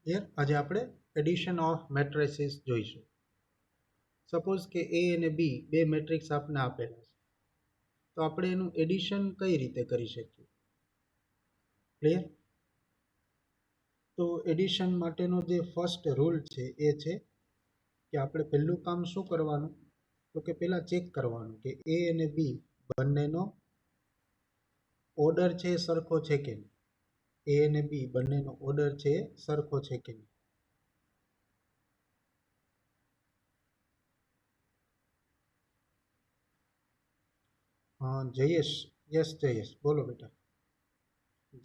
Clear? આજે આપણે addition of matrices જોઈશું. સપોઝ કે એ અને બી બે મેટ્રિક્સ આપને આપેલા છે, તો આપણે એનું એડિશન કઈ રીતે કરી શકીએ? ક્લિયર? તો એડિશન માટેનો જે ફર્સ્ટ રૂલ છે એ છે કે આપણે પહેલું કામ શું કરવાનું, તો કે પહેલા ચેક કરવાનું કે એ અને બી બંનેનો ઓર્ડર છે સરખો છે કે નહીં. એ અને બી બંનેનો ઓર્ડર છે સરખો છે કે નહીં. જયેશ, યસ જયેશ, બોલો બેટા.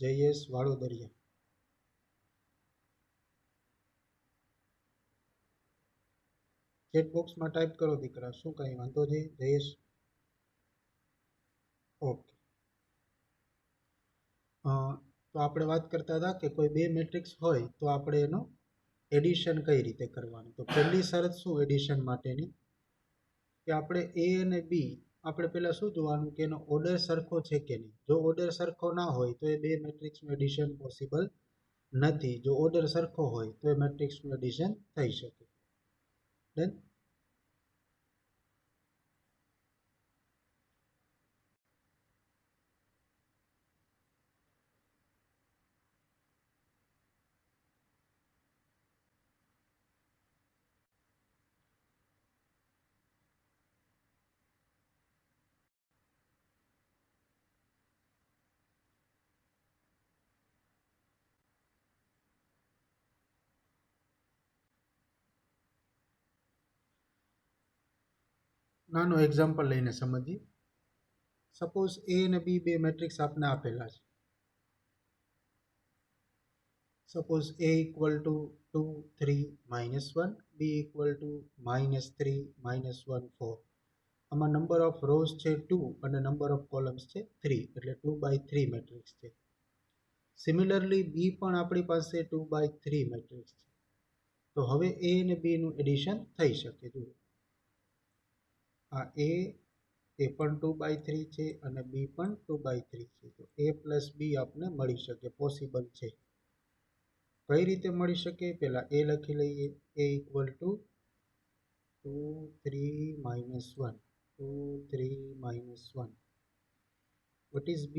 જયેશ વાળોદરિયા. ચેટ બોક્સમાં ટાઈપ કરો દીકરા, શું કાંઈ વાંધો છે જયેશ? ઓકે. તો આપણે વાત કરતા હતા કે કોઈ બે મેટ્રિક્સ હોય તો આપણે એનું એડિશન કઈ રીતે કરવાનું. તો પહેલી શરત શું એડિશન માટેની, કે આપણે એ અને બી આપણે પહેલા શું જોવાનું કે એનો ઓર્ડર સરખો છે કે નહીં. જો ઓર્ડર સરખો ના હોય તો એ બે મેટ્રિક્સનું એડિશન પોસિબલ નથી. જો ઓર્ડર સરખો હોય તો એ મેટ્રિક્સનું એડિશન થઈ શકે. ડન? નાનું એક્ઝામ્પલ લઈને સમજીએ. સપોઝ એ અને બી બે મેટ્રિક્સ આપને આપેલા છે. Suppose a equal to 2, 3, -1, b equal to -3, -1, 4. આમાં નંબર ઓફ રોઝ છે 2 અને નંબર ઓફ કોલમ્સ છે 3, એટલે 2/3 મેટ્રિક્સ છે. સિમિલરલી બી પણ આપણી પાસે 2/3 મેટ્રિક્સ છે. તો હવે એ અને બી નું એડિશન થઈ શકે. જુઓ, આ એ પણ 2/3 છે અને બી પણ 2/3 છે. તો a પ્લસ બી આપને મળી શકે, પોસિબલ છે. કઈ રીતે મળી શકે? પહેલા એ લખી લઈએ. a equal to 2, 3, -1. 2, 3, -1. What is b?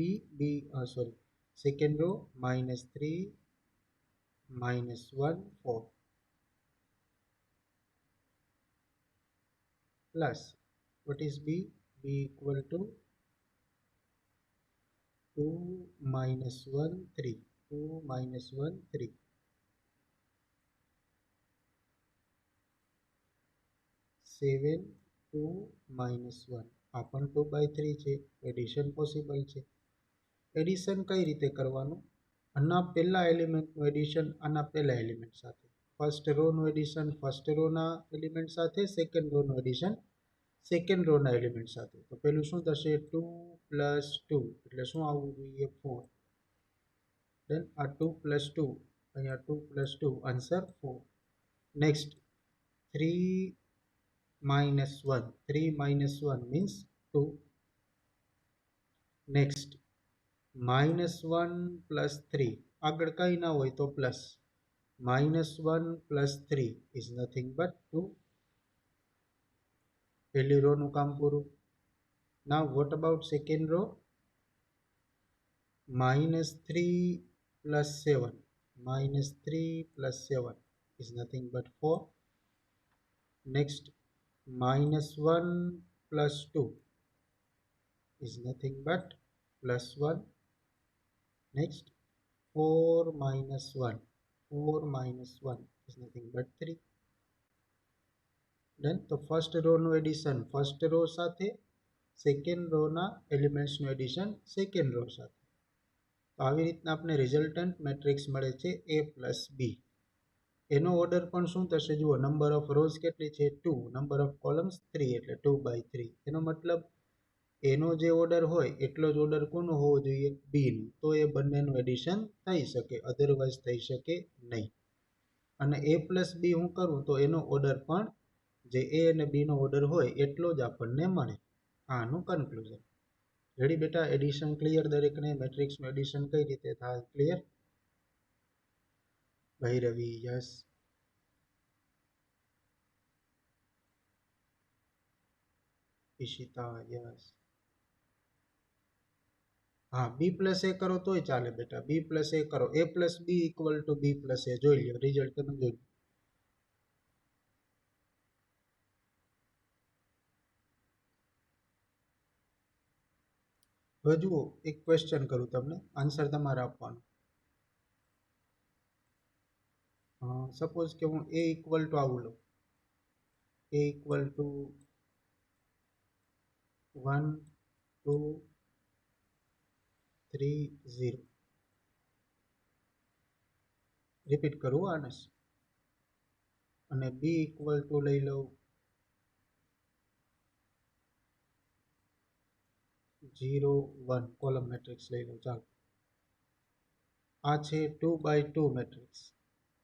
Second row, -3, -1, 4. Plus, what is b? b equal to 2, -1, 3. 2, -1, 3. 7, 2, -1. આ પણ 2/3 છે. એડિશન પોસિબલ છે. એડિશન કઈ રીતે કરવાનું? આના પહેલા એલિમેન્ટનું એડિશન આના પહેલા એલિમેન્ટ સાથે. ફર્સ્ટ રોનું એડિશન ફર્સ્ટ રોના એલિમેન્ટ સાથે, સેકન્ડ રોનું એડિશન સેકન્ડ રોના એલિમેન્ટ સાથે. તો પેલું શું થશે? 2 + 2 એટલે શું આવવું જોઈએ? 4. દેન આ 2 + 2, અહીંયા 2 + 2, આન્સર 4. નેક્સ્ટ 3 -1. 3 -1 means 2. નેક્સ્ટ -1 + 3, આગળ કંઈ ના હોય તો પ્લસ. -1 + 3 is nothing but 2. પહેલી રોનું કામ પૂરું. Now what about second row? -3 + 7. -3 + 7 is nothing but 4. Next, -1 + 2 is nothing but +1. Next, 4 - 1. 4 - 1 is nothing but 3. Then તો ફર્સ્ટ રોનું એડિશન ફર્સ્ટ રો સાથે, સેકન્ડ રોના એલિમેન્ટ્સનું એડિશન સેકન્ડ રો સાથે. તો આવી રીતના આપણે રિઝલ્ટન્ટ મેટ્રિક્સ મળે છે a + b. એનો ઓર્ડર પણ શું થશે? જુઓ, નંબર ઓફ રોઝ કેટલી છે? 2. નંબર ઓફ કોલમ્સ 3, એટલે 2/3. એનો મતલબ એનો જે ઓર્ડર હોય એટલો જ ઓર્ડર કોનો હોવો જોઈએ? બીનું. તો એ બંનેનું એડિશન થઈ શકે, અધરવાઇઝ થઈ શકે નહીં. અને a + b હું કરું તો એનો ઓર્ડર પણ જે એ અને બી નો ઓર્ડર હોય એટલો જ આપણને મળે. આનું કન્ક્લુઝન. રેડી બેટા? એડિશન ક્લિયર દરેકને? મેટ્રિક્સનું એડિશન કઈ રીતે થાય? Clear? Bhairavi yes. Ishita yes. હા, બી પ્લસ એ કરો તોય ચાલે બેટા. બી પ્લસ એ કરો. A plus B equal to B plus A. જોઈ લો રિઝલ્ટ તમે જોઈ લો. હવે જુઓ, એક ક્વેશ્ચન કરું તમને, આન્સર તમારે આપવાનો. સપોઝ કે હું એ ઇક્વલ ટુ આવું લઉં. એ ઇક્વલ ટુ 1 2 3 0. રિપીટ કરું આને. અને બી ઇક્વલ ટુ લઈ લઉં 0 1. કોલમ મેટ્રિક્સ લઈ લઉં. ચાલો, આ છે 2 by 2 matrix.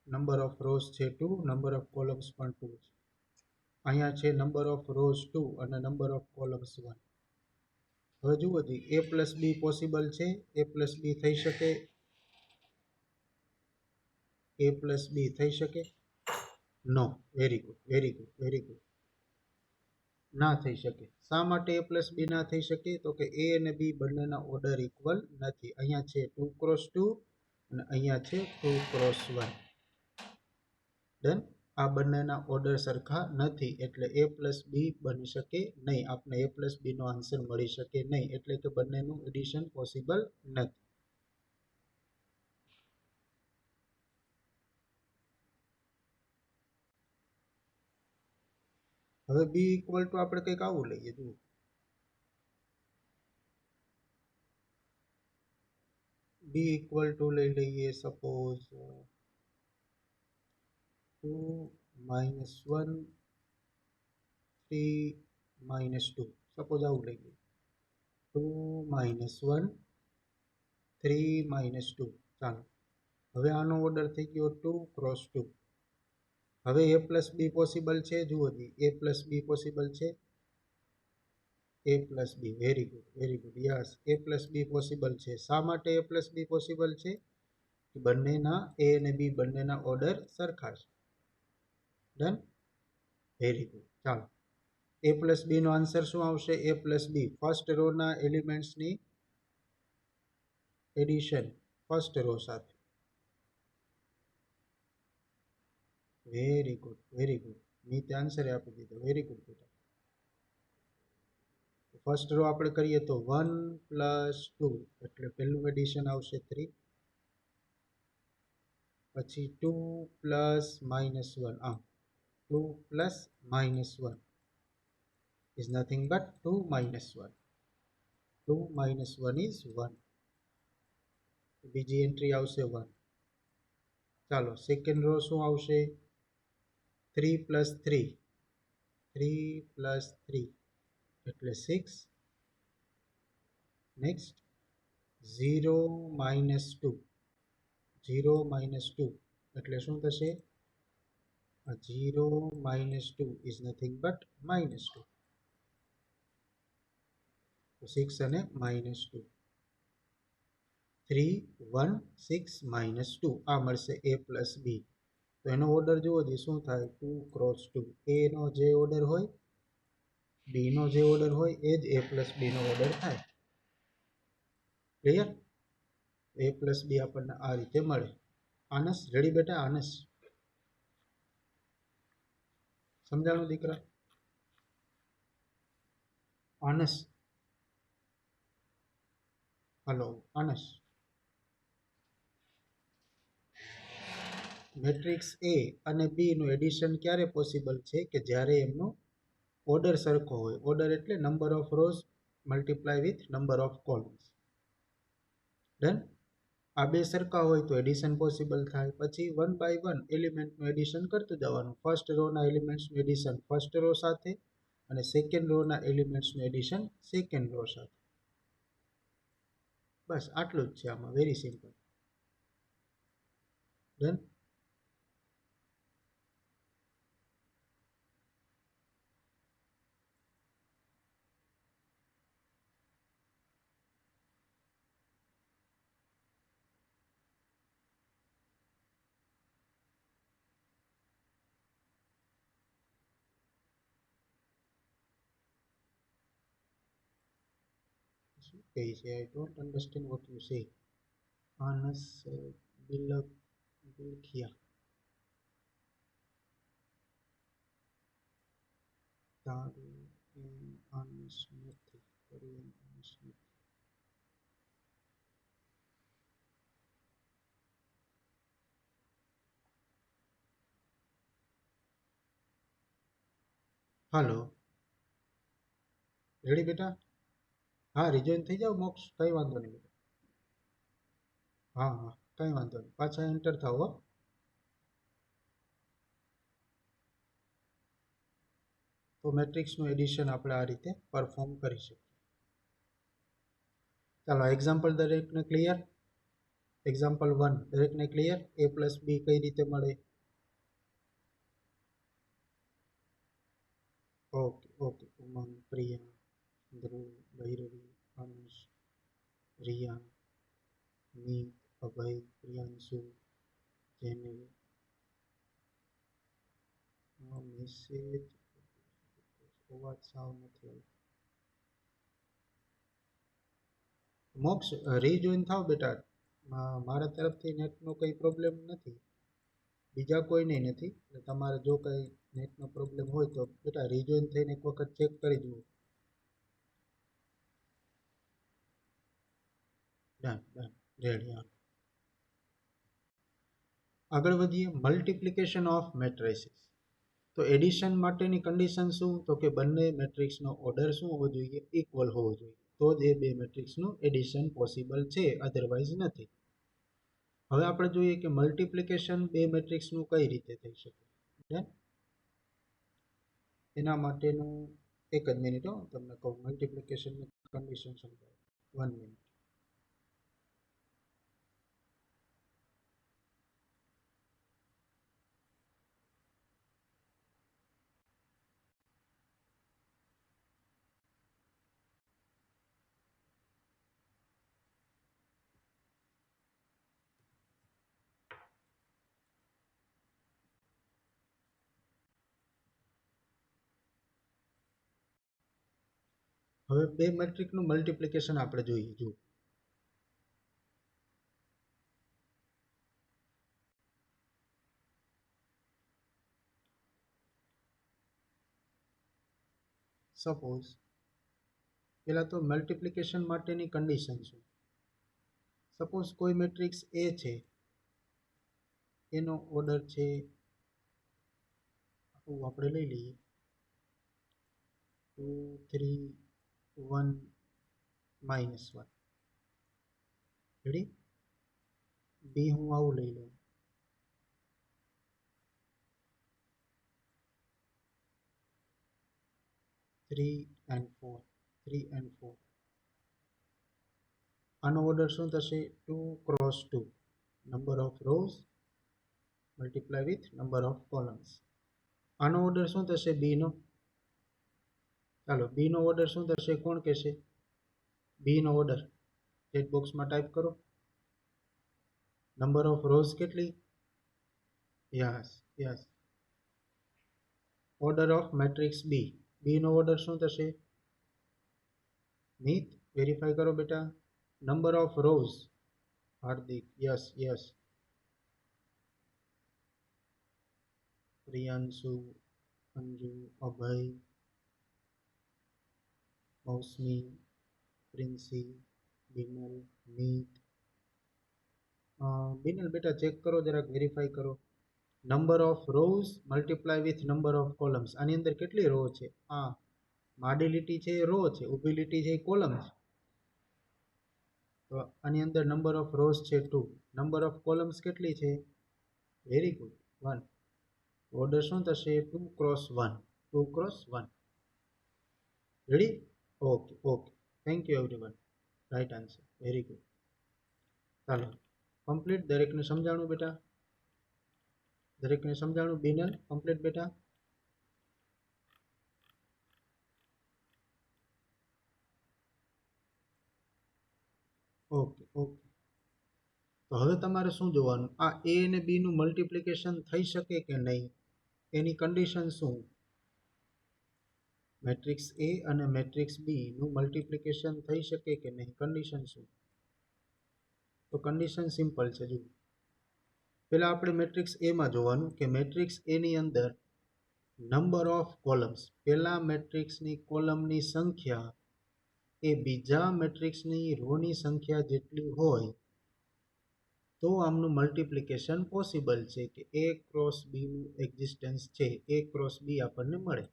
Number of rows છે 2, નંબર ઓફ કોલમ્સ પણ 2 છે. અહીંયા છે નંબર ઓફ રોઝ 2 અને નંબર ઓફ કોલમ્સ 1. હવે જુઓ જી, એ પ્લસ બી પોસિબલ છે? એ પ્લસ બી થઈ શકે? એ પ્લસ બી થઈ શકે? No. Very good, very good, very good. ના થઈ શકે. શા માટે એ પ્લસ બી ના થઈ શકે? તો કે એ અને બી બંનેના ઓર્ડર ઇક્વલ નથી. અહીંયા છે 2 ક્રોસ 2 અને અહીંયા છે 2 ક્રોસ 1. ડન. આ બંનેના ઓર્ડર સરખા નથી, એટલે એ પ્લસ બી બની શકે નહીં. આપણે એ પ્લસ બી નો આન્સર મળી શકે નહીં, એટલે કે બંનેનું એડિશન પોસિબલ નથી. હવે બી ઇક્વલ ટુ આપણે કંઈક આવું લઈએ. જુઓ, બી ઇક્વલ ટુ લઈ લઈએ સપોઝ 2 minus 1 3 minus 2. સપોઝ આવું લઈ લઈએ. 2 minus 1 3 minus 2. ચાલો, હવે આનો ઓર્ડર થઈ ગયો 2 ક્રોસ 2. હવે એ પ્લસ બી પોસિબલ છે? જુઓ જી, એ પ્લસ બી પોસિબલ છે. A plus B, very good, very good. Yes, A plus B possible છે. શા માટે એ પ્લસ બી પોસિબલ છે? બંનેના એ અને બી બંનેના ઓર્ડર સરખા છે. ડન. Very good. ચાલો, એ પ્લસ બી નો આન્સર શું આવશે? એ પ્લસ બી ફર્સ્ટ રો ના એલિમેન્ટ્સની એડિશન ફર્સ્ટ રો સાથે. Very good, very good. મેં તે આન્સર આપી દીધો. વેરી ગુડ બેટા. ફર્સ્ટ રો આપણે કરીએ તો 1 પ્લસ 2, એટલે પહેલું એડિશન આવશે 3. પછી 2 plus minus 1. 2 plus minus 1 is nothing but 2 minus 1. 2 minus 1 is 1. બીજી એન્ટ્રી આવશે 1. ચાલો, સેકન્ડ રો શું આવશે? 3 પ્લસ 3. 3 પ્લસ 3 એટલે 6. Next 0 minus 2. 0 માઇનસ 2 એટલે શું થશે? 0 minus 2 is nothing but minus 2. 6 અને માઇનસ 2. 3 1 6 માઇનસ 2. આ મળશે એ પ્લસ બી. તો એનો ઓર્ડર જુઓ જે શું થાય? 2 ક્રોસ 2. એ નો જે ઓર્ડર હોય, બી નો જે ઓર્ડર હોય, એ જ એ પ્લસ બી નો ઓર્ડર થાય. ક્લિયર? એ પ્લસ બી આપણને આ રીતે મળે. આનસ રેડી બેટા? આનસ સમજાણું દીકરા? આનસ, હલો આનસ. મેટ્રિક્સ એ અને બી નું એડિશન ક્યારે પોસિબલ છે? કે જ્યારે એમનો ઓર્ડર સરખો હોય. ઓર્ડર એટલે number of rows multiply with number of columns. Done. આ બે સરખા હોય તો એડિશન પોસિબલ થાય. પછી 1 બાય 1 એલિમેન્ટનું એડિશન કરતું જવાનું. ફર્સ્ટ રો ના એલિમેન્ટ્સનું એડિશન ફર્સ્ટ રો સાથે અને સેકન્ડ રો ના એલિમેન્ટ્સનું એડિશન સેકન્ડ રો સાથે. બસ આટલું જ છે આમાં. Very simple. ડન. કહે છે. I don't understand what you say. Aanas Bilakhia તારું આનસ નથી. કોરિયન આનસ નથી. હાલો, રેડી બેટા? હા, રિજોઈન થઈ જાઓ મોક્ષ, કંઈ વાંધો નહીં બેટા. હા હા, કંઈ વાંધો નહીં, પાછા એન્ટર થાવ હો. તો મેટ્રિક્સનું એડિશન આપણે આ રીતે પરફોર્મ કરી શકીએ. ચાલો, એક્ઝામ્પલ દરેકને ક્લિયર? એક્ઝામ્પલ 1 દરેકને ક્લિયર? a પ્લસ બી કઈ રીતે મળે? Okay okay. Umang, Priya, Dhruv, Bhairavi, Anush, Riya, Meet, Abhay, Priyanshu, Jenil. Message અવાજ સાવ નથી આવતો. મોક્ષ રીજોઈન થાવ બેટા. મારા તરફથી નેટનો કંઈ પ્રોબ્લેમ નથી, બીજા કોઈને નથી. એટલે તમારે જો કંઈ નેટનો પ્રોબ્લેમ હોય તો બેટા રીજોઈન થઈને એક વખત ચેક કરી જુઓ. Done done, ready. હા, આગળ વધીએ. Multiplication of matrices. તો એડિશન માટેની કન્ડિશન શું? તો કે બંને મેટ્રિક્સનો ઓર્ડર શું હોવો જોઈએ? ઇક્વલ હોવો જોઈએ. તો જ એ બે મેટ્રિક્સનું એડિશન પોસિબલ છે, અધરવાઇઝ નથી. હવે આપણે જોઈએ કે મલ્ટિપ્લિકેશન બે મેટ્રિક્સનું કઈ રીતે થઈ શકે. એના માટેનું એક જ મિનિટ હો, તમને કહું મલ્ટિપ્લિકેશનની કન્ડિશન સમજાવું. 1 મિનિટ. હવે બે મેટ્રિક્સનું મલ્ટિપ્લિકેશન આપણે જોઈએ. જુઓ, સપોઝ પહેલા તો મલ્ટિપ્લિકેશન માટેની કન્ડિશન શું? સપોઝ કોઈ મેટ્રિક્સ એ છે, એનો ઓર્ડર છે, આપણે લઈ લઈએ 2 3 1 -1. રેડી? બી હું આવું લઈ લઉં 3 and 4 3 and 4. આનો ઓર્ડર શું થશે? 2 cross 2. Number of rows multiply with number of columns. આનો ઓર્ડર શું થશે? બી નો. ચાલો, બી નો ઓર્ડર શું થશે? કોણ કહેશે? બી નો ઓર્ડર ચેટ બોક્સમાં ટાઈપ કરો. નંબર ઓફ રોઝ કેટલી? Yes yes. Order of matrix B. B નો ઓર્ડર શું થશે? નીત વેરીફાઈ કરો બેટા. Number of rows Hardik, yes yes. Priyanshu, Anju, Abhay, Mausami, Princy, Binal, Meet. Binal બેટા ચેક કરો, જરાક વેરીફાઈ કરો. Number of rows multiply with number of columns. આની અંદર કેટલી રો છે? માડી લીટી છે એ રો છે, ઊભી લીટી છે એ કોલમ છે. તો આની અંદર નંબર ઓફ રોઝ છે 2. નંબર ઓફ કોલમ્સ કેટલી છે? Very good, 1. ઓર્ડર શું થશે? 2 cross 1. 2 cross 1. Ready? Okay okay. Thank you everyone. Right answer, very good. ચાલો, કમ્પ્લીટ. દરેકને સમજાણું બેટા? દરેકને સમજાણું? બિનલ કમ્પ્લીટ બેટા? Okay okay. તો હવે તમારે શું જોવાનું? આ એ અને બી નું મલ્ટિપ્લિકેશન થઈ શકે કે નહીં, એની કન્ડિશન શું? મેટ્રિક્સ એ અને મેટ્રિક્સ બી નું મલ્ટિપ્લિકેશન થઈ શકે કે નહીં? કન્ડિશન શું? તો કન્ડિશન સિમ્પલ છે. જુઓ, પહેલા આપણે મેટ્રિક્સ એમાં જોવાનું કે મેટ્રિક્સ એની અંદર નંબર ઓફ કોલમ્સ, પહેલા મેટ્રિક્સની કોલમની સંખ્યા એ બીજા મેટ્રિક્સની રોની સંખ્યા જેટલી હોય તો આમનું મલ્ટિપ્લિકેશન પોસિબલ છે, કે એ ક્રોસ બી નું એક્ઝિસ્ટન્સ છે, એ ક્રોસ બી આપણને મળે.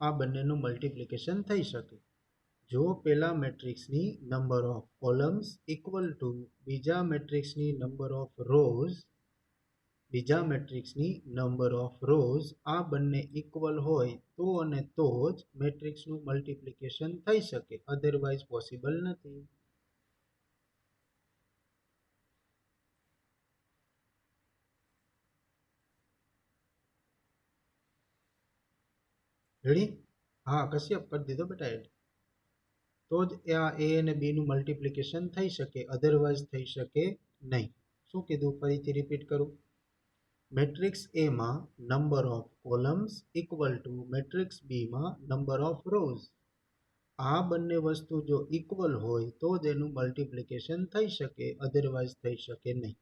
આ બંનેનું મલ્ટિપ્લિકેશન થઈ શકે જો પેલા મેટ્રિક્સની number of columns equal two બીજા મેટ્રિક્સની નંબર ઓફ રોઝ, બીજા મેટ્રિક્સની નંબર ઓફ રોઝ આ બંને ઇક્વલ હોય તો અને તો જ મેટ્રિક્સનું મલ્ટિપ્લિકેશન થઈ શકે, અધરવાઇઝ પોસિબલ નથી. રેડી? હા, કશ્યપ કરી દીધો બેટા એડ. તો જ આ એ અને બી નું મલ્ટિપ્લિકેશન થઈ શકે, અધરવાઇઝ થઈ શકે નહીં. શું કીધું? ફરીથી રિપીટ કરું. મેટ્રિક્સ એમાં number of columns equal to matrix બીમાં નંબર ઓફ રોઝ. આ બંને વસ્તુ જો ઇક્વલ હોય તો જ એનું મલ્ટિપ્લિકેશન થઈ શકે, અધરવાઇઝ થઈ શકે નહીં.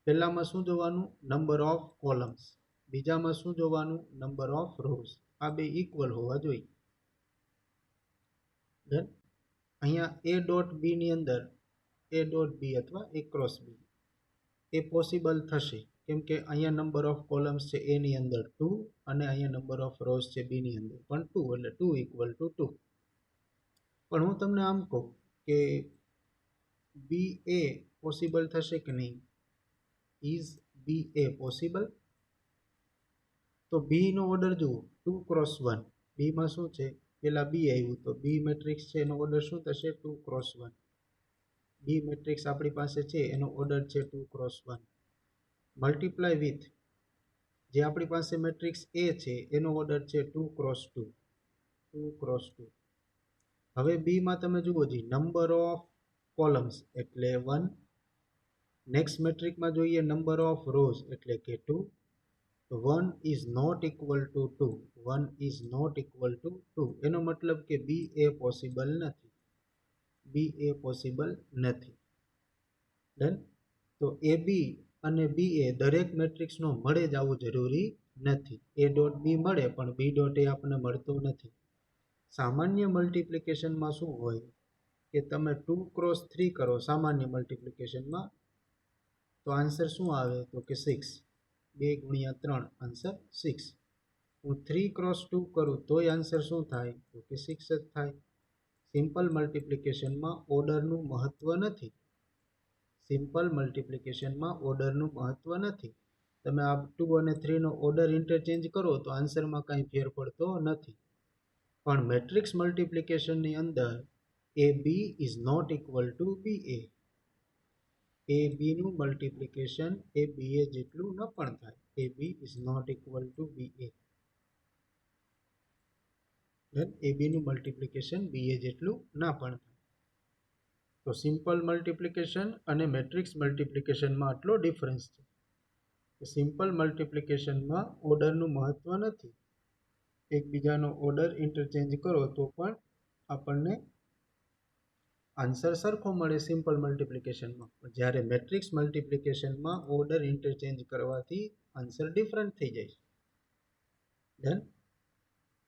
પહેલામાં શું જોવાનું? Number of columns. બીજામાં શું જોવાનું? Number of rows. આ બે ઇક્વલ હોવા જોઈએ. ડન. અહીંયા એ ડોટ બી ની અંદર એ ડોટ બી અથવા એ ક્રોસ બી એ પોસિબલ થશે, કેમ કે અહીંયા નંબર ઓફ કોલમ્સ છે એ ની અંદર 2 અને અહીંયા નંબર ઓફ રોઝ છે બી ની અંદર પણ 2, એટલે 2 ઇક્વલ ટુ 2. પણ હું તમને આમ કહું કે બી એ પોસિબલ થશે કે નહીં? Is B a possible? તો બી નો ઓર્ડર જુઓ, 2 ક્રોસ 1. બીમાં શું છે? પેલા બી આવ્યું તો બી મેટ્રિક્સ છે એનો ઓર્ડર શું થશે? 2 ક્રોસ 1. બી મેટ્રિક્સ આપણી પાસે છે એનો ઓર્ડર છે 2 ક્રોસ 1. મલ્ટીપ્લાય વિથ જે આપણી પાસે મેટ્રિક્સ એ છે એનો ઓર્ડર છે 2 ક્રોસ 2. 2 ક્રોસ 2. હવે બીમાં તમે જુઓ જી, નંબર ઓફ કોલમ્સ એટલે 1. નેક્સ્ટ મેટ્રિકમાં જોઈએ નંબર ઓફ રોઝ એટલે કે 2. 1 is not equal to 2. 1 is not equal to 2. એનો મતલબ કે બી એ પોસિબલ નથી. બી એ પોસિબલ નથી. ડન. તો એ બી અને બી એ દરેક મેટ્રિક્સનો મળે જ આવું જરૂરી નથી. એ ડોટ બી મળે પણ બી ડોટ એ આપણને મળતો નથી. સામાન્ય મલ્ટિપ્લિકેશનમાં શું હોય કે તમે 2 ક્રોસ 3 કરો સામાન્ય મલ્ટિપ્લિકેશનમાં તો આન્સર શું આવે? તો કે 6. 2 ગુણ્યા 3 આન્સર 6. હું 3 ક્રોસ 2 કરું તોય આન્સર શું થાય? તો કે 6 જ થાય. સિમ્પલ મલ્ટિપ્લિકેશનમાં ઓર્ડરનું મહત્વ નથી. સિમ્પલ મલ્ટિપ્લિકેશનમાં ઓર્ડરનું મહત્વ નથી. તમે આ 2 અને 3 નો ઓર્ડર ઇન્ટરચેન્જ કરો તો આન્સરમાં કાંઈ ફેર પડતો નથી. પણ મેટ્રિક્સ મલ્ટિપ્લિકેશનની અંદર A B is not equal to B A. A B નું મલ્ટિપ્લિકેશન એ બી એ જેટલું ન પણ થાય. A B is not equal to B A. A B નું મલ્ટિપ્લિકેશન બી એ જેટલું ના પણ થાય. તો સિમ્પલ મલ્ટિપ્લિકેશન અને મેટ્રિક્સ મલ્ટિપ્લિકેશનમાં આટલો ડિફરન્સ છે. સિમ્પલ મલ્ટિપ્લિકેશનમાં ઓર્ડરનું મહત્વ નથી. એકબીજાનો ઓર્ડર ઇન્ટરચેન્જ કરો તો પણ આપણને આન્સર સરખો મળે સિમ્પલ મલ્ટિપ્લિકેશનમાં. જ્યારે મેટ્રિક્સ મલ્ટિપ્લિકેશનમાં ઓર્ડર ઇન્ટરચેન્જ કરવાથી આન્સર ડિફરન્ટ થઈ જાય છે. ડન.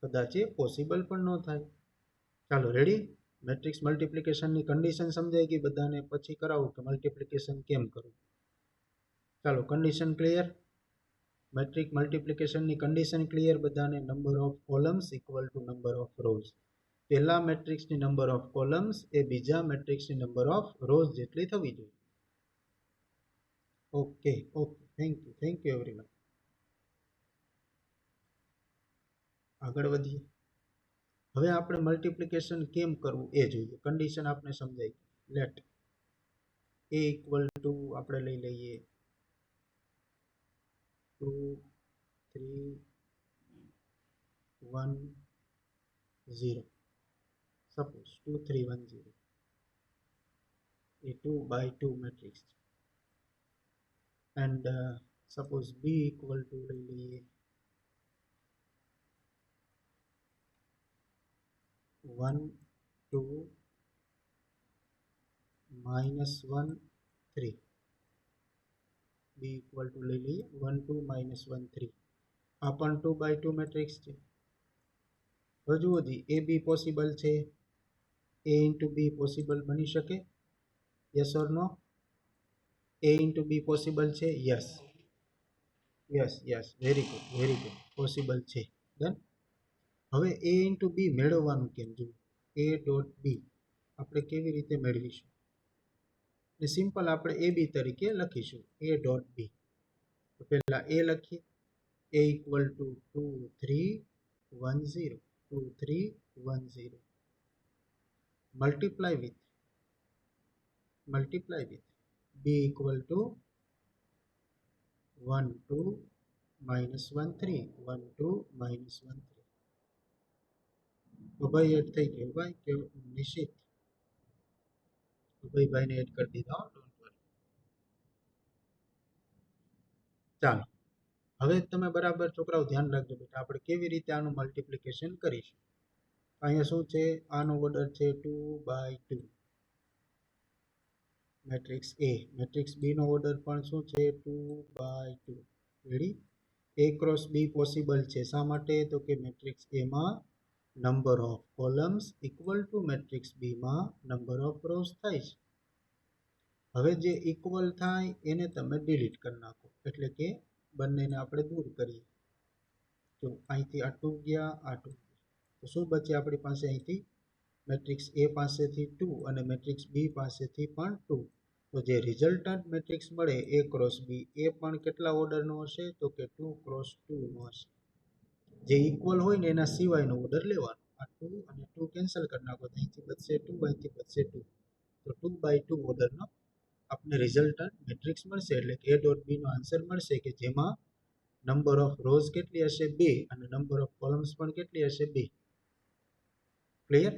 કદાચ એ પોસિબલ પણ ન થાય. ચાલો રેડી? મેટ્રિક્સ મલ્ટિપ્લિકેશનની કન્ડિશન સમજાઈ ગઈ બધાને? પછી કરાવું કે મલ્ટિપ્લિકેશન કેમ કરવું. ચાલો, કન્ડિશન ક્લિયર? મેટ્રિક મલ્ટિપ્લિકેશનની કન્ડિશન ક્લિયર બધાને? Number of columns equal to number of rows. પહેલા મેટ્રિક્સની નંબર ઓફ કોલમ્સ એ બીજા મેટ્રિક્સની નંબર ઓફ રોઝ જેટલી થવી જોઈએ. Okay okay, thank you everyone. આગળ વધીએ. હવે આપણે મલ્ટિપ્લિકેશન કેમ કરવું એ જોઈએ. કન્ડિશન આપણે સમજાઈ. લેટ એ ઇક્વલ ટુ આપણે લઈ લઈએ 2 3 1 0. સપોઝ 2 3 1 0 એ 2 by 2 મેટ્રિક્સ છે. And suppose b equal two લઈ લઈએ 1 2 -1 3, b ઇક્વલ ટુ લઈ લઈએ 1 2 -1 3. આ પણ 2 by 2 મેટ્રિક્સ છે. હવે જુઓ જી એ બી પોસિબલ છે, a ઇન્ટુ બી પોસિબલ બની શકે? Yes or no? a into B possible છે? Yes yes yes, very good possible છે. ડન. હવે a ઇન્ટુ બી મેળવવાનું કેમ? જુઓ a ડોટ બી આપણે કેવી રીતે મેળવીશું? ને સિમ્પલ આપણે એ બી તરીકે લખીશું a ડોટ બી. તો પહેલા a લખીએ, a equal to 2 3 1 0, 2 3 1 0, multiply with b equal to 1 2 -1 3, 1 2 -1 3. અભય એડ થઈ ગયો ભાઈ કે નિશ્ચિત? અભયભાઈને એડ કરી દીધા, ડોન્ટ વરી. ચાલો હવે તમે બરાબર છોકરાઓ ધ્યાન રાખજો બેટા, આપણે કેવી રીતે આનું મલ્ટીપ્લિકેશન કરીશું. અહીંયા શું છે? આનો ઓર્ડર છે 2 by 2 matrix A. Matrix B નો ઓર્ડર પણ શું છે? 2 by 2. Ready? A cross B possible છે. શા માટે? તો કે મેટ્રિક્સ A માં number of columns equal to matrix B માં નંબર ઓફ રોઝ થાય છે. હવે જે ઇક્વલ થાય એને તમે ડિલીટ કરી નાખો, એટલે કે બંનેને આપણે દૂર કરીએ. તો અહીંથી આ 2 ગયા, આ 2 ગયા, તો શું બચે આપણી પાસે? અહીંથી મેટ્રિક્સ A પાસેથી 2 અને મેટ્રિક્સ B પાસેથી પણ 2. તો જે રિઝલ્ટન્ટ મેટ્રિક્સ મળે A ક્રોસ B એ પણ કેટલા ઓર્ડરનો હશે? તો કે 2 ક્રોસ 2 નો હશે. જે ઇક્વલ હોય ને એના સિવાયનો ઓર્ડર લેવાનો. આ 2 અને 2 કેન્સલ કરી નાખો, તો અહીંથી બચશે 2, અહીંથી બચશે 2. તો 2 by 2 ઓર્ડરનો આપણે રિઝલ્ટન્ટ મેટ્રિક્સ મળશે, એટલે કે A ડોટ B નો આન્સર મળશે કે જેમાં નંબર ઓફ રોઝ કેટલી હશે? 2 અને નંબર ઓફ કોલમ્સ પણ કેટલી હશે? 2. ક્લિયર?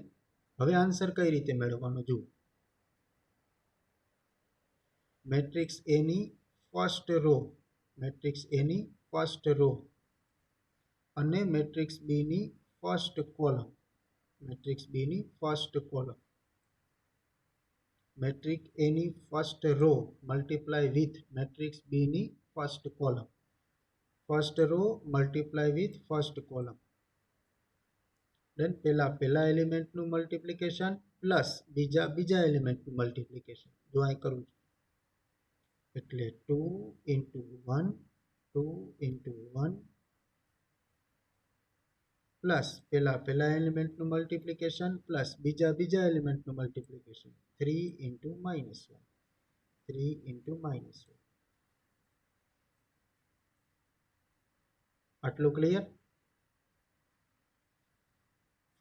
હવે આન્સર કઈ રીતે મેળવવાનો? જુઓ, મેટ્રિક્સ A ની ફર્સ્ટ રો, મેટ્રિક્સ A ની ફર્સ્ટ રો અને મેટ્રિક્સ B ની ફર્સ્ટ કોલમ, મેટ્રિક્સ B ની ફર્સ્ટ કોલમ, મેટ્રિક્સ A ની first row multiply with matrix B ની first column, first row multiply with first column. Then પહેલા એલિમેન્ટનું multiplication plus બીજા એલિમેન્ટનું મલ્ટીપ્લિકેશન. જો અહીં કરું છું એટલે 2 into 1 2 into 1 પ્લસ પહેલા એલિમેન્ટનું મલ્ટીપ્લિકેશન પ્લસ બીજા એલિમેન્ટનું મલ્ટીપ્લિકેશન 3 into -1 3 into -1. આટલું clear?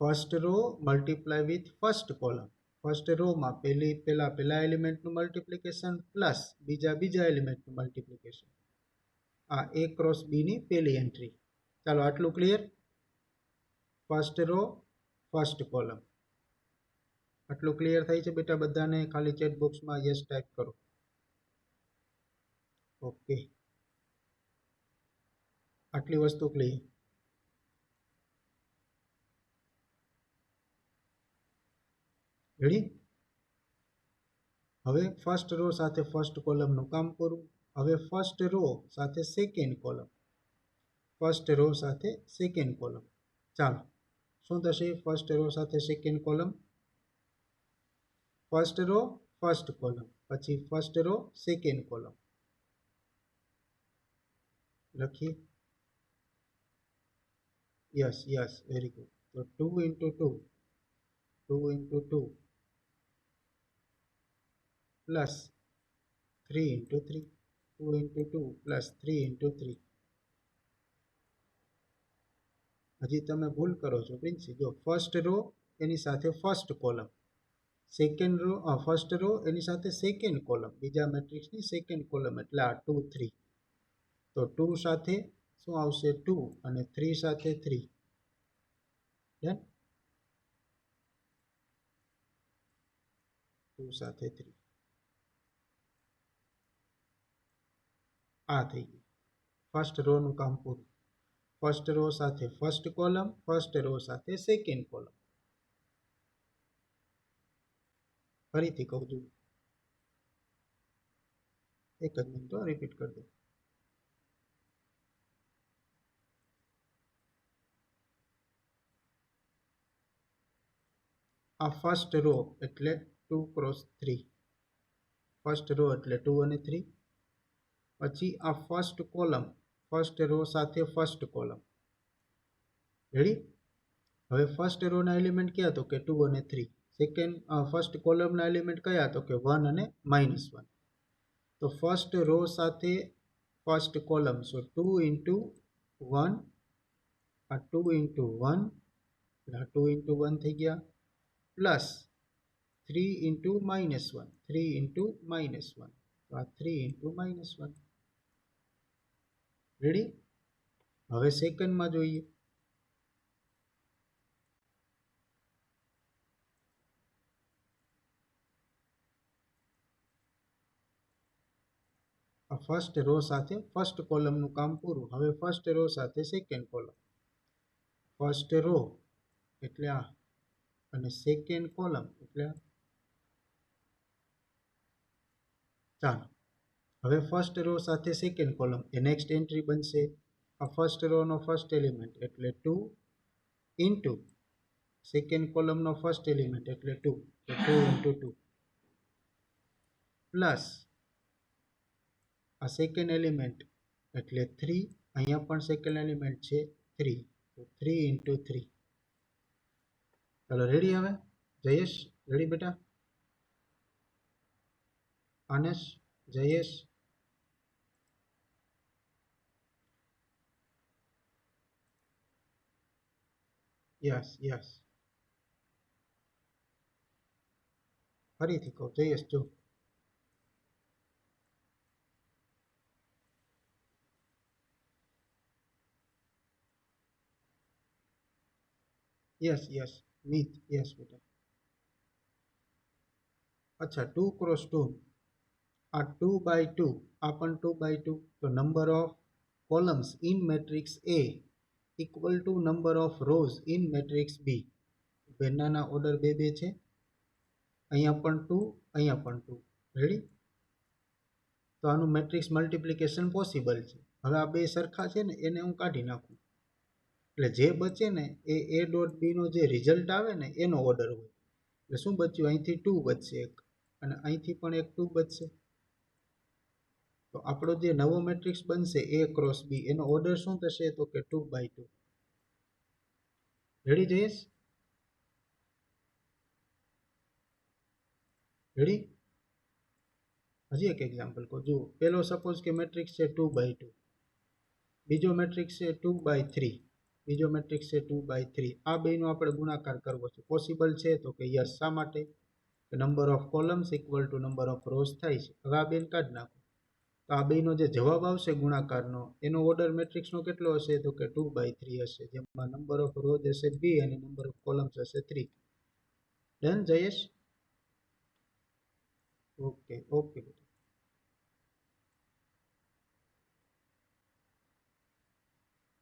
First row multiply with first column, first રોમાં પહેલા એલિમેન્ટનું મલ્ટીપ્લિકેશન પ્લસ બીજા એલિમેન્ટનું મલ્ટીપ્લિકેશન. આ A ક્રોસ B ની પહેલી એન્ટ્રી. ચાલો આટલું clear? First row first column. આટલું ક્લિયર થાય છે બેટા બધાને? ખાલી ચેટ બોક્સમાં યસ ટાઈપ કરો. ઓકે, આટલી વસ્તુ ક્લિયર. રેડી? હવે ફર્સ્ટ રો સાથે ફર્સ્ટ કોલમનું કામ કરું. હવે ફર્સ્ટ રો સાથે સેકન્ડ કોલમ, ફર્સ્ટ રો સાથે સેકન્ડ કોલમ. ચાલો શું થશે? ફર્સ્ટ રો સાથે second column, first row first column, પછી ફર્સ્ટ રો સેકન્ડ કોલમ. લખીએ. Yes yes, very good. તો 2 into 2 2 into 2 plus 3 into 3 2 into 2 plus 3 into 3. હજી તમે ભૂલ કરો છો પ્રિન્સી. જો ફર્સ્ટ રો એની સાથે first column, second row first row એની સાથે સેકન્ડ કોલમ, બીજા મેટ્રિક્સની સેકન્ડ કોલમ, એટલે આ 2 3. તો 2 સાથે શું આવશે? 2 અને 3 સાથે 3. ડન? 2 સાથે 3 આ થઈ ગયું. ફર્સ્ટ રોનું કામ પૂરું. ફર્સ્ટ રો સાથે ફર્સ્ટ કોલમ, ફર્સ્ટ રો સાથે સેકન્ડ કોલમ. ફરીથી કહું છું, એક જ મિનિટ રિપીટ કરી દઉં. આ ફર્સ્ટ રો એટલે 2 ક્રોસ 3. ફર્સ્ટ રો એટલે 2 અને 3. પછી આ ફર્સ્ટ કોલમ, ફર્સ્ટ રો સાથે ફર્સ્ટ કોલમ. રેડી? હવે ફર્સ્ટ રોના એલિમેન્ટ કયા? તો કે 2 અને 3. સેકન્ડ ફર્સ્ટ કોલમના એલિમેન્ટ કયા? તો કે 1 અને -1. તો ફર્સ્ટ રો સાથે ફર્સ્ટ કોલમ, સો 2 into 1, આ 2 into 1, આ 2 into 1 થઈ ગયા, પ્લસ 3 into -1, 3 into -1, તો આ 3 into -1. રેડી? હવે સેકન્ડમાં જોઈએ. આ ફર્સ્ટ રો સાથે ફર્સ્ટ કોલમનું કામ પૂરું. હવે ફર્સ્ટ રો સાથે સેકન્ડ કોલમ. ફર્સ્ટ રો એટલે આ અને સેકન્ડ કોલમ એટલે આ. ચાલો, હવે ફર્સ્ટ રો સાથે સેકન્ડ કોલમ એ નેક્સ્ટ એન્ટ્રી બનશે. આ ફર્સ્ટ રોનો ફર્સ્ટ એલિમેન્ટ એટલે 2 ઇન્ટુ સેકન્ડ કોલમનો ફર્સ્ટ એલિમેન્ટ એટલે 2, તો 2 into 2, પ્લસ આ સેકન્ડ એલિમેન્ટ એટલે 3, અહીંયા પણ સેકન્ડ એલિમેન્ટ છે 3, તો 3 into 3. ચાલો, રેડી? હવે જયેશ, રેડી બેટા? આનસ, જયેશ, યસ યસ. ફરીથી કહું, જયેશ જો. યસ યસ મિત, યસ બેટા. અચ્છા, 2 ક્રોસ 2, આ 2 by 2, આ પણ 2 by 2. તો number of columns in matrix A equal to number of rows in matrix B. બેનાના ઓર્ડર 2 2 છે. અહીંયા પણ 2, અહીંયા પણ 2. રેડી? તો આનું મેટ્રિક્સ મલ્ટિપ્લિકેશન પોસિબલ છે. હવે આ બે સરખા છે ને, એને હું કાઢી નાખું એટલે જે બચે ને એ A ડોટ B નો જે રિઝલ્ટ આવે ને એનો ઓર્ડર હોય. એટલે શું બચ્યું? અહીંથી 2 બચશે એક, અને અહીંથી પણ એક 2 બચશે. તો આપણો જે નવો મેટ્રિક્સ બનશે A ક્રોસ B, એનો ઓર્ડર શું થશે? તો કે 2 by 2. રેડી જયેશ? રેડી? હજી એક એક્ઝામ્પલ કહું. જુઓ, પહેલો સપોઝ કે મેટ્રિક્સ છે 2 by 2, બીજો મેટ્રિક્સ છે 2 by 3, બીજો મેટ્રિક્સ છે 2 by 3. આ બેનો આપણે ગુણાકાર કરવો છે. પોસિબલ છે? તો કે યસ. શા માટે? Number of columns equal to number of rows થાય છે. હવે આ બેન કાઢી નાખો. તો આ બેનો જે જવાબ આવશે ગુણાકારનો, એનો ઓર્ડર મેટ્રિક્સનો કેટલો હશે? તો કે 2 by 3 હશે, જેમાં નંબર ઓફ રોઝ હશે 2 અને નંબર ઓફ કોલમ્સ હશે 3. ડન જયેશ? Okay okay.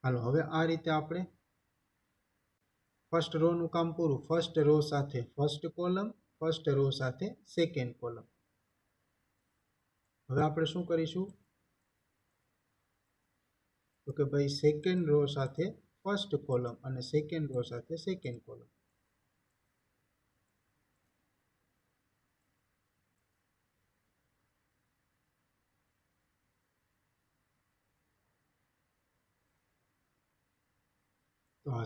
હાલો, હવે આ રીતે આપણે ફર્સ્ટ રોનું કામ પૂરું. ફર્સ્ટ રો સાથે ફર્સ્ટ કોલમ, ફર્સ્ટ રો સાથે સેકન્ડ કોલમ. હવે આપણે શું કરીશું? તો કે ભાઈ સેકન્ડ રો સાથે ફર્સ્ટ કોલમ અને સેકન્ડ રો સાથે સેકન્ડ કોલમ. તો આ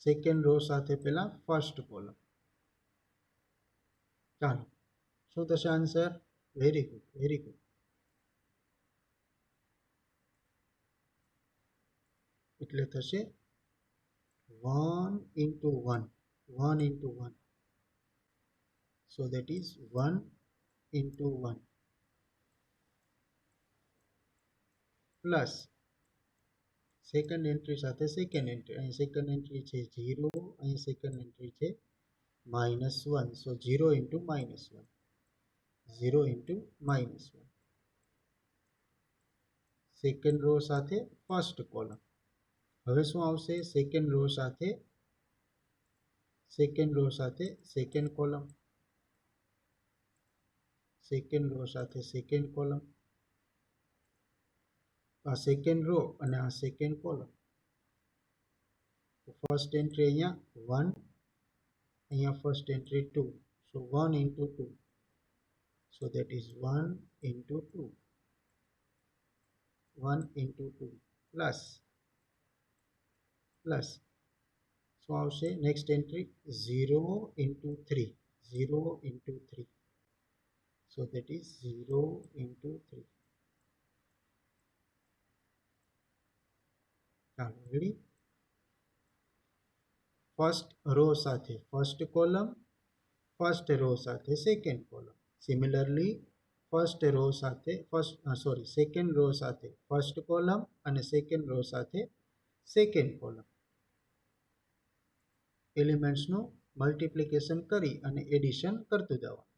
સેકન્ડ રો સાથે પહેલા ફર્સ્ટ કોલમ. ચાલો, શું થશે answer? Very good, very good. એટલે થશે 1 into 1, 1 into 1. So that is 1 into 1 plus second entry સાથે સેકન્ડ એન્ટ્રી. અહીં સેકન્ડ એન્ટ્રી છે 0, અહીં સેકન્ડ એન્ટ્રી છે -1. સો 0 into -1, 0 into -1. સેકન્ડ રો સાથે ફર્સ્ટ કોલમ. હવે શું આવશે? સેકન્ડ રો સાથે સેકન્ડ કોલમ, સેકન્ડ રો સાથે સેકન્ડ કોલમ, આ સેકન્ડ રો અને આ સેકન્ડ કોલમ. ફર્સ્ટ એન્ટ્રી અહીંયા 1, અહીંયા first entry 2. So 1 into 2. So that is 1 into 2. 1 into 2 plus. શું આવશે? Next entry 0 into 3. 0 into 3. So that is 0 into 3. ચાલો રેડી. ફર્સ્ટ રો સાથે ફર્સ્ટ કોલમ, ફર્સ્ટ રો સાથે second column. Similarly first row સાથે second row સાથે first column અને second row સાથે second column. એલિમેન્ટ્સનું મલ્ટિપ્લિકેશન કરી અને એડિશન કરતું જવાનું.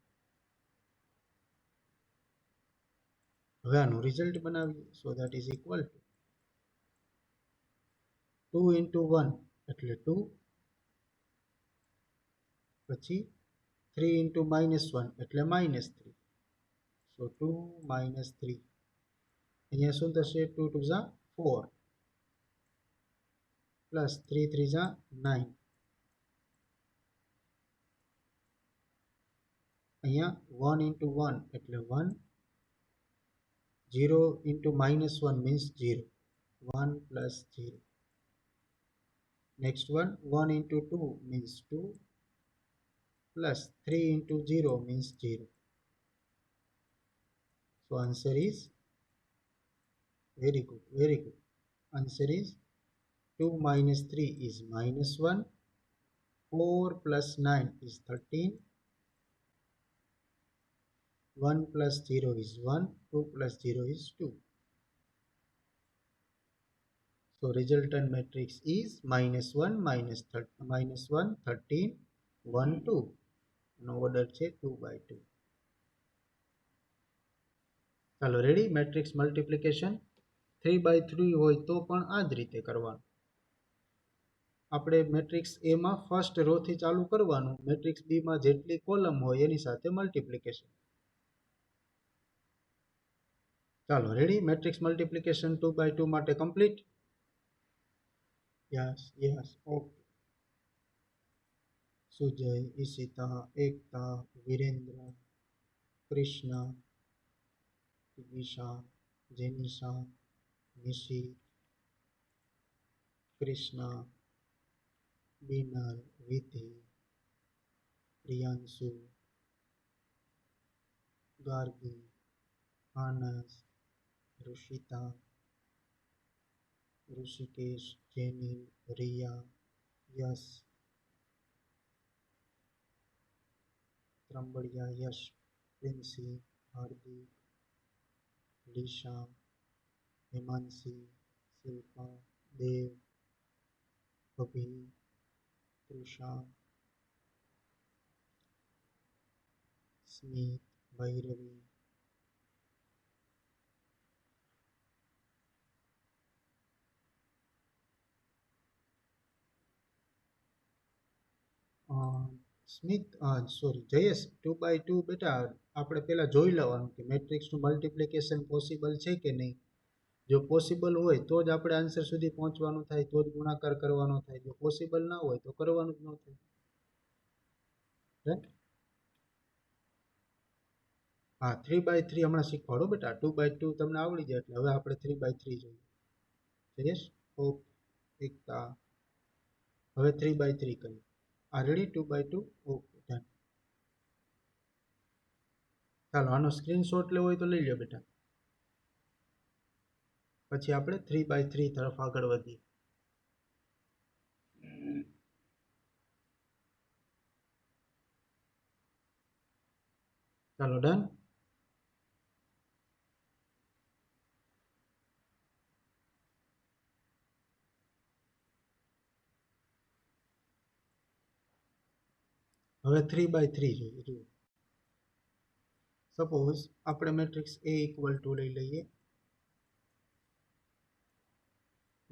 હવે આનું રિઝલ્ટ બનાવીએ. So that is equal to 2 into 1 એટલે 2, પછી 3 into -1 એટલે -3. સો 2 -3. અહીંયા શું થશે? 2 2 ઝા 4 પ્લસ 3 3 ઝા 9. અહીંયા 1 into 1 એટલે 1. 0 into -1 means 0. 1 plus 0. Next one, 1 into 2 means 2 plus 3 into 0 means 0. So answer is very good, very good. Answer is 2 minus 3 is -1. 4 plus 9 is 13. 1 plus 0 is 1. 2 plus 0 is 2. So resultant matrix is -1, -1, 13, 1, 2. No order છે 2 by 2. ચાલો ready. Matrix multiplication 3 by 3 હોય તો પણ આ જ રીતે કરવાનું. આપણે મેટ્રિક્સ એ માં ફર્સ્ટ રો થી ચાલુ કરવાનું. મેટ્રિક્સ બી માં જેટલી કોલમ હોય એની સાથે મલ્ટિપ્લિકેશન. ચાલો રેડી. મેટ્રિક્સ મલ્ટિપ્લિકેશન 2 by 2 માટે complete. Yes okay. Sujay, Ishita, Ekta, Virendra, Krishna, Disha, Jenisha, Nishi, Krishna, Binal, Vidhi, Priyanshu, Gargi, આનસ, Rishita, Rishikesh, Jenil, Riya, યશ, ત્રંબડિયા, યશ, પ્રિન્સી, હાર્દિક, લીશા, હિમાંશી, શિલ્પા, દેવ, અભી, તૃષા, સ્મિત, ભૈરવી, સ્મિત જયેશ 2 by 2 બેટા આપણે પહેલા જોઈ લેવાનું કે મેટ્રિક્સનું મલ્ટિપ્લિકેશન પોસિબલ છે કે નહીં. જો પોસિબલ હોય તો જ આપણે આન્સર સુધી પહોંચવાનું થાય, તો જ ગુણાકાર કરવાનો થાય. જો પોસિબલ ના હોય તો કરવાનું જ ન થાય. રાઈટ. હા 3 by 3 હમણાં શીખવાડો બેટા. 2 by 2 તમને આવડી જાય એટલે હવે આપણે 3 by 3 જોઈએ. જયેશ ઓકે. એકતા હવે 3 by 3 કરીએ. આ રેડી. 2 by 2 okay done. ચાલો આનો સ્ક્રીનશોટ લેવો હોય તો લઈ લો બેટા. પછી આપણે 3 by 3 તરફ આગળ વધીએ. ચાલો ડન. હવે 3 by 3 જોઈએ. જુઓ સપોઝ આપણે મેટ્રિક્સ A equal to લઈ લઈએ.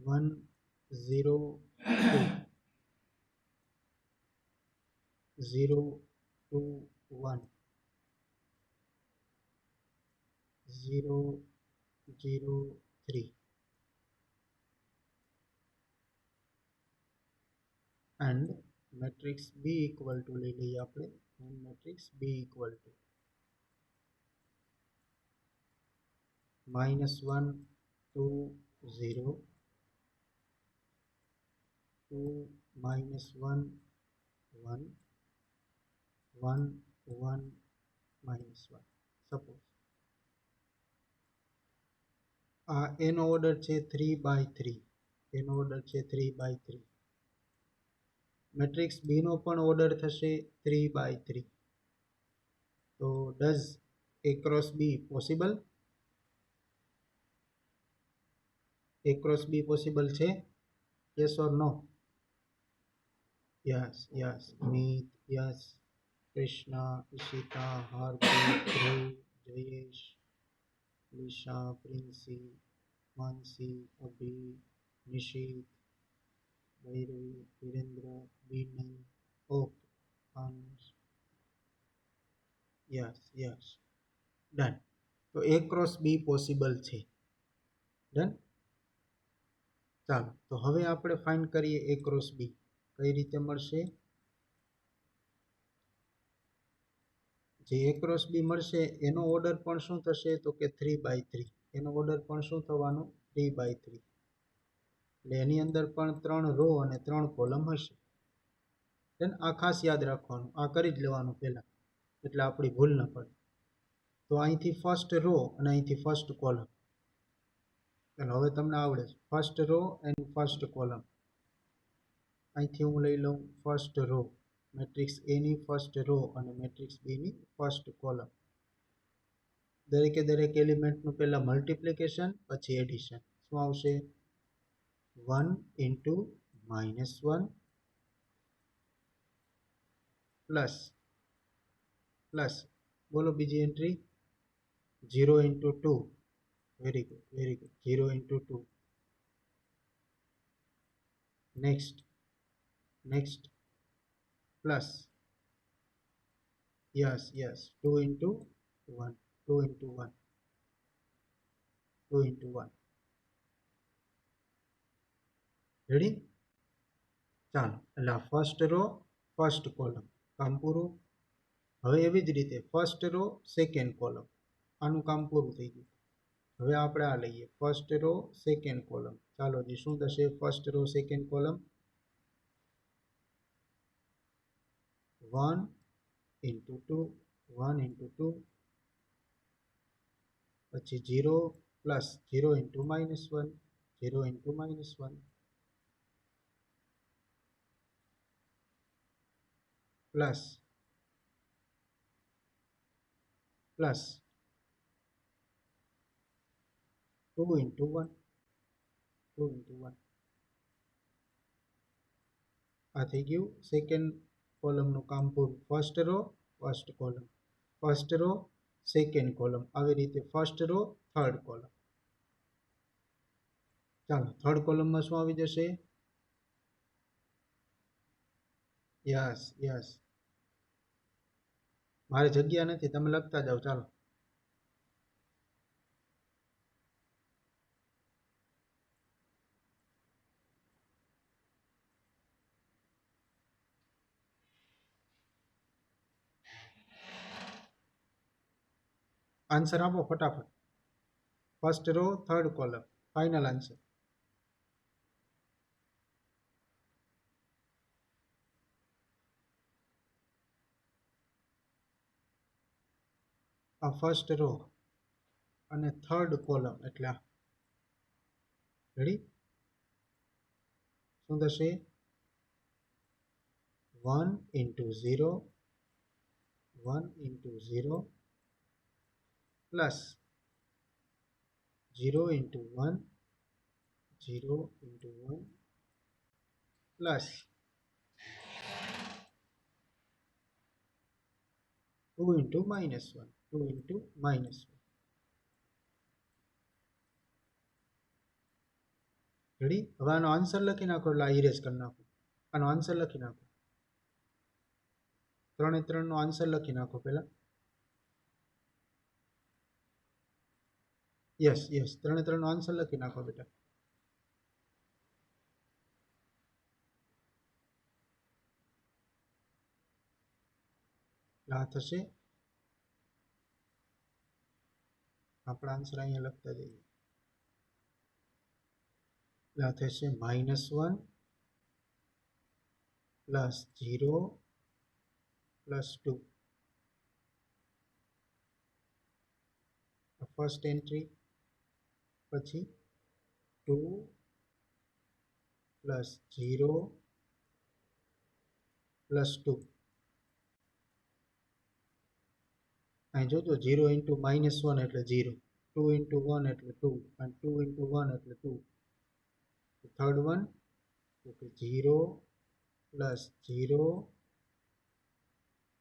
1 0 2 0 2 1 0 0 3 and matrix B equal to લઈ લઈએ આપણે and matrix B equal to -1 2 0 2 -1 1 1 1 -1 suppose આ એનો ઓર્ડર છે 3/3 એનો ઓર્ડર છે 3/3 મેટ્રિક્સ B નો પણ ઓર્ડર થશે 3/3 તો does A cross B possible A cross B possible છે yes or no yes yes Meet yes Krishna Ishita Hardik Dhruv Jayesh Lisha Princey Mansi Abhi Nishit Vairavi Virendra Binan okay Anush yes yes done તો A cross B possible છે done ચાલો તો હવે આપણે find કરીએ A cross B કઈ રીતે મળશે જે A ક્રોસ B મળશે એનો ઓર્ડર પણ શું થશે તો કે 3/3 એનો ઓર્ડર પણ શું થવાનો 3/3 એટલે એની અંદર પણ 3 રો અને 3 કોલમ હશે દેન આ ખાસ યાદ રાખવાનું આ કરી જ લેવાનું પહેલા એટલે આપણી ભૂલ ન પડે તો અહીંથી ફર્સ્ટ રો અને અહીંથી ફર્સ્ટ કોલમ ચાલો હવે તમને આવડે છે first raw and first column અહીંથી હું લઈ લઉં ફર્સ્ટ રો મેટ્રિક્સ A ની ફર્સ્ટ રો અને મેટ્રિક્સ B ની ફર્સ્ટ કોલમ દરેકે દરેક એલિમેન્ટનું પહેલા મલ્ટિપ્લિકેશન પછી એડિશન શું આવશે 1 into -1 પ્લસ બોલો બીજી entry 0 into 2 very good 0 into 2 next plus yes 2 into 1 2 into 1 2 into 1 ready ચાલો એટલે ફર્સ્ટ રો ફર્સ્ટ કોલમ કામ પૂરું હવે એવી જ રીતે ફર્સ્ટ રો સેકન્ડ કોલમ આનું કામ પૂરું થઈ ગયું હવે આપણે આ લઈએ ફર્સ્ટ રો સેકન્ડ કોલમ ચાલો જી શું થશે first row second column 1 into 2 1 into 2 પછી 0 plus 0 into -1 0 into -1 plus 2 into 1 2 into 1 આ થઈ ગયું સેકન્ડ કોલમનું કામ પૂરું first row first column first row second column આવી રીતે ફર્સ્ટ રો થર્ડ કોલમ ચાલો થર્ડ કોલમમાં શું આવી જશે યસ મારે જગ્યા નથી તમે લખતા જાઓ ચાલો આન્સર આપો ફટાફટ first row third column final answer આ ફર્સ્ટ રો અને થર્ડ કોલમ એટલે આ રેડી શું થશે 1 into 0 1 into 0 plus 0 into 1 0 into 1 plus 2 into -1 2 into -1 ready? હવે આનો આન્સર લખી નાખો એટલે આ ઇરેઝ કરી નાખો. આનો આન્સર લખી નાખો. 3 એ 3 નો આન્સર લખી નાખો પહેલા. યસ 3 એ 3 નો આન્સર લખી નાખો બેટા. આ થશે આપણા આન્સર અહીંયા લખતા જઈએ. આ થશે -1 + 0 + 2. ફર્સ્ટ એન્ટ્રી, પછી 2 + 0 + 2. અહીં જોજો 0 × -1 એટલે 0, 2 × 1 એટલે 2 અને 2 × 1 એટલે 2. Third one okay 0 + 0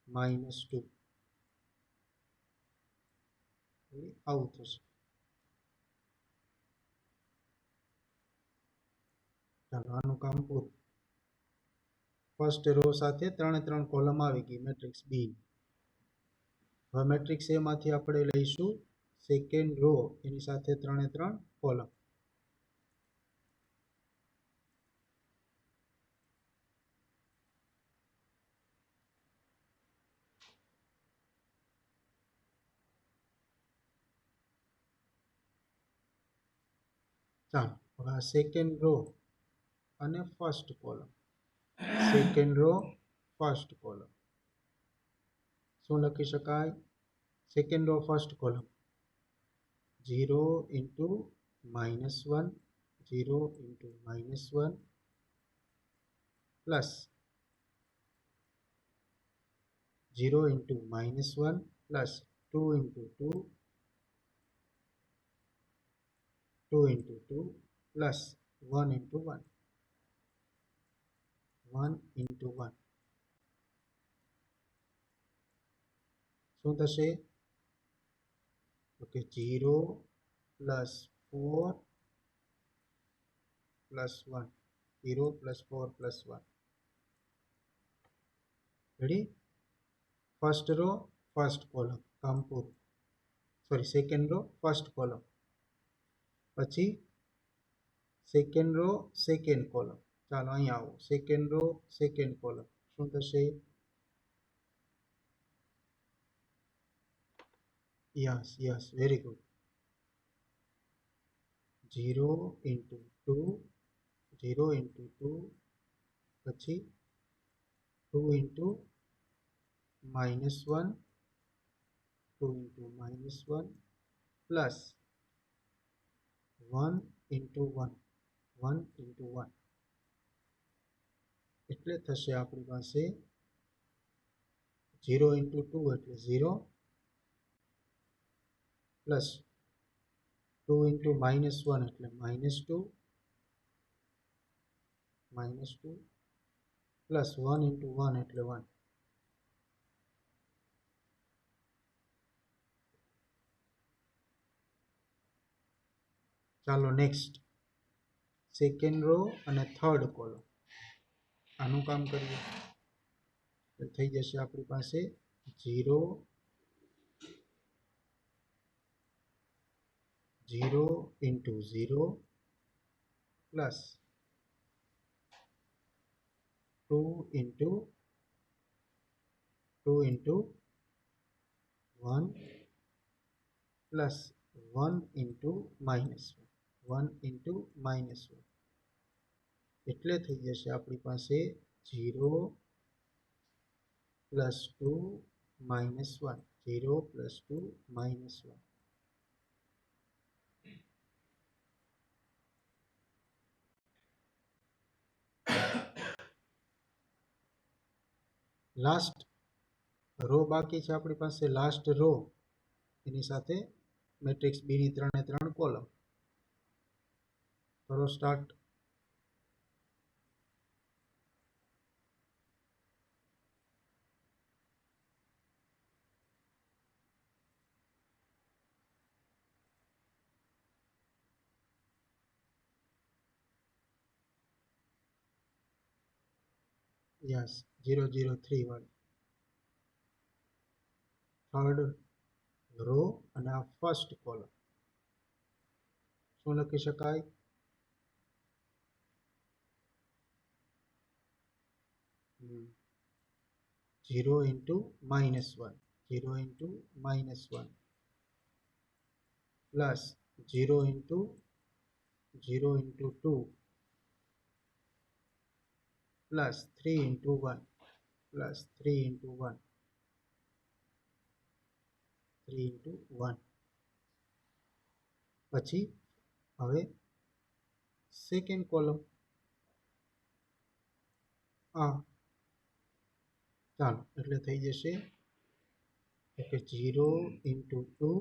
- 2. આવું થશે. ચાલો આનું કામ પૂરું. ફર્સ્ટ રો સાથે 3 એ 3 કોલમ આવી ગઈ મેટ્રિક્સ બી. હવે મેટ્રિક્સ એ માંથી આપણે લઈશું સેકન્ડ રો, એની સાથે 3 એ 3 કોલમ. ચાલો હવે આ સેકન્ડ રો અને first column. Second row first column શું લખી શકાય? Second row first column 0 × -1, 0 × -1 plus 0 × -1 plus 2 × 2, 2 × 2 plus 1 × 1, 1 × 1. શું થશે? Okay 0 + 4 + 1, 0 + 4 + 1. Ready? First row first column કામ પૂરું. Sorry, second row first column, પછી સેકન્ડ રો સેકન્ડ કોલમ. ચાલો અહીંયા આવો. સેકન્ડ રો સેકન્ડ કોલમ શું થશે? Yes very good. 0 × 2, 0 × 2, પછી 2 × -1, 2 × -1 પ્લસ 1 × 1, 1 × 1. એટલે થશે આપણી પાસે 0 × 2 એટલે 0 પ્લસ 2 × -1 એટલે -2, -2 પ્લસ 1 × 1 એટલે 1. ચાલો નેક્સ્ટ સેકન્ડ રો અને થર્ડ કોલમ. આનું કામ કરીએ તો થઈ જશે આપણી પાસે 0 0 × 0 પ્લસ 2 × 1 પ્લસ 1 × -1, 1 × -1. એટલે થઈ જશે આપણી પાસે 0 + 2 - 1, 0 + 2 - 1. લાસ્ટ રો બાકી છે આપણી પાસે. લાસ્ટ રો એની સાથે મેટ્રિક્સ બી ની 3 એ 3 કોલમ. કરો સ્ટાર્ટ. યસ 003 વાળી થર્ડ રો અને આ ફર્સ્ટ કોલમ શું લખી શકાય? 0 into -1, 0 into -1 plus 0 into 0 into 2 plus 3 into 1 plus 3 into 1, 3 into 1. પછી હવે સેકન્ડ કોલમ આ ચાલો એટલે થઈ જશે કે 0 into 2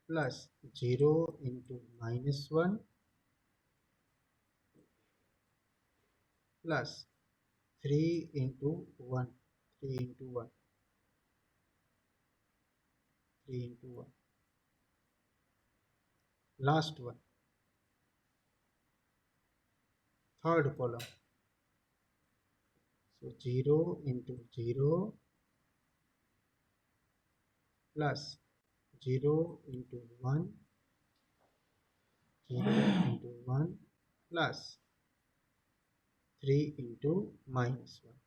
plus 0 into -1 plus 3 into 1, 3 into 1, 3 into 1. Last one, third column. So 0 into 0 plus 0 into 1, 0 into 1 plus 3 into -1,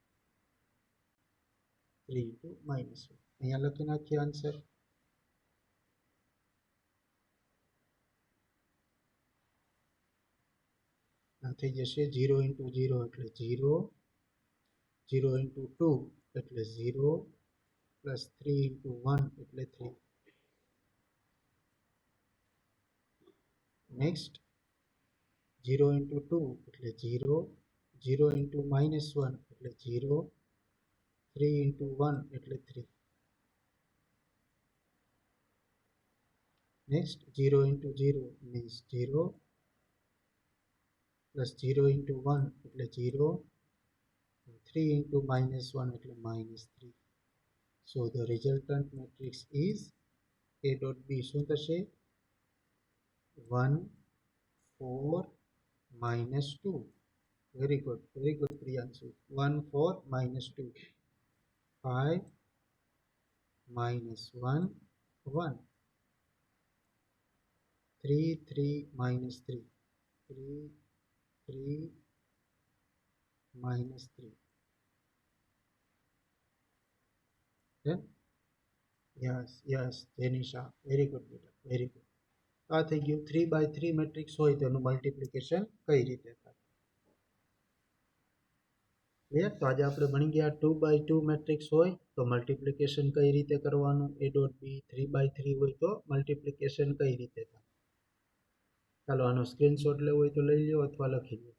3 into -1. અહીંયા લખી નાખીએ આન્સર. થઈ જશે 0 into 0 એટલે 0, 0 into 2 એટલે 0 plus 3 into 1 એટલે 3. નેક્સ્ટ 0 into 2 એટલે 0, 0 into -1 એટલે 0, 3 into 1 એટલે 3. Next 0 into 0 means 0 plus 0 into 1 એટલે 0, 3 into -1 એટલે -3. So the resultant matrix is A dot B. શું થશે? 1, 4, -2. Very good Priyanshu. 1, 4, -2. 5, -1, 1. 3, 3, -3. 3, 3, -3. Then yes Janisha, very good beta, very good. આ થઈ ગયું 3/3 મેટ્રિક્સ હોય તેનું મલ્ટિપ્લિકેશન કઈ રીતે થાય. ક્લિયર? તો આજે આપણે ભણી ગયા 2/2 મેટ્રિક્સ હોય તો મલ્ટિપ્લિકેશન કઈ રીતે કરવાનું, A ડોટ B. 3/3 હોય તો મલ્ટિપ્લિકેશન કઈ રીતે થાય. ચાલો આનો સ્ક્રીનશોટ લેવો હોય તો લઈ લો અથવા લખી લો.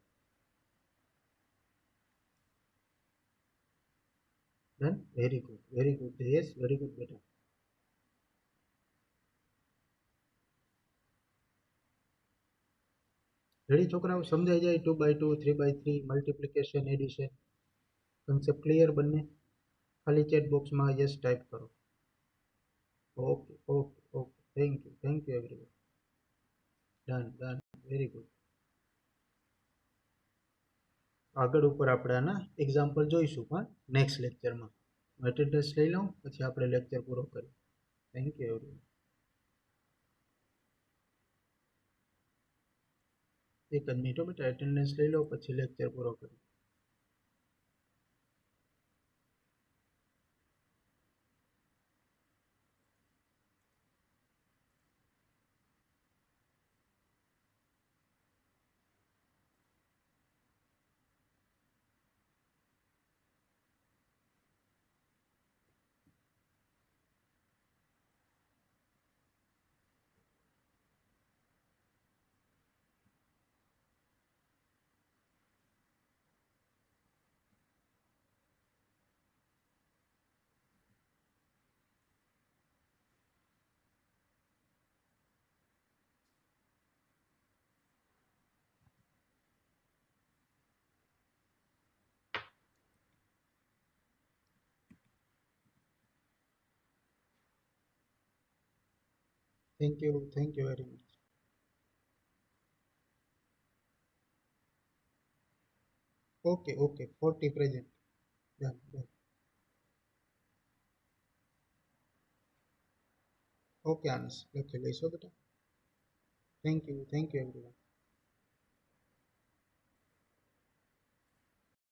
Then very good yes, very good બેટા. રેડી છોકરાઓ? સમજાઈ જાય 2/2, 3/3, મલ્ટિપ્લિકેશન, એડિશન, કન્સેપ્ટ ક્લિયર બંને? ખાલી ચેટ બોક્સમાં યસ ટાઈપ કરો. Okay thank you everyone. Done very good. આગળ ઉપર આપણે આના એક્ઝામ્પલ જોઈશું પણ નેક્સ્ટ લેક્ચરમાં. એટેન્ડન્સ લઈ લઉં પછી આપણે લેક્ચર પૂરો કરીએ. Thank you everyone. એક જ મિનિટ બેટા, એટેન્ડન્સ લઈ લો પછી લેક્ચર પૂરો કરીએ. Thank you very much. Okay okay 40 present. Done done. Okay answers લખી લઈશો બેટા. Thank you everyone.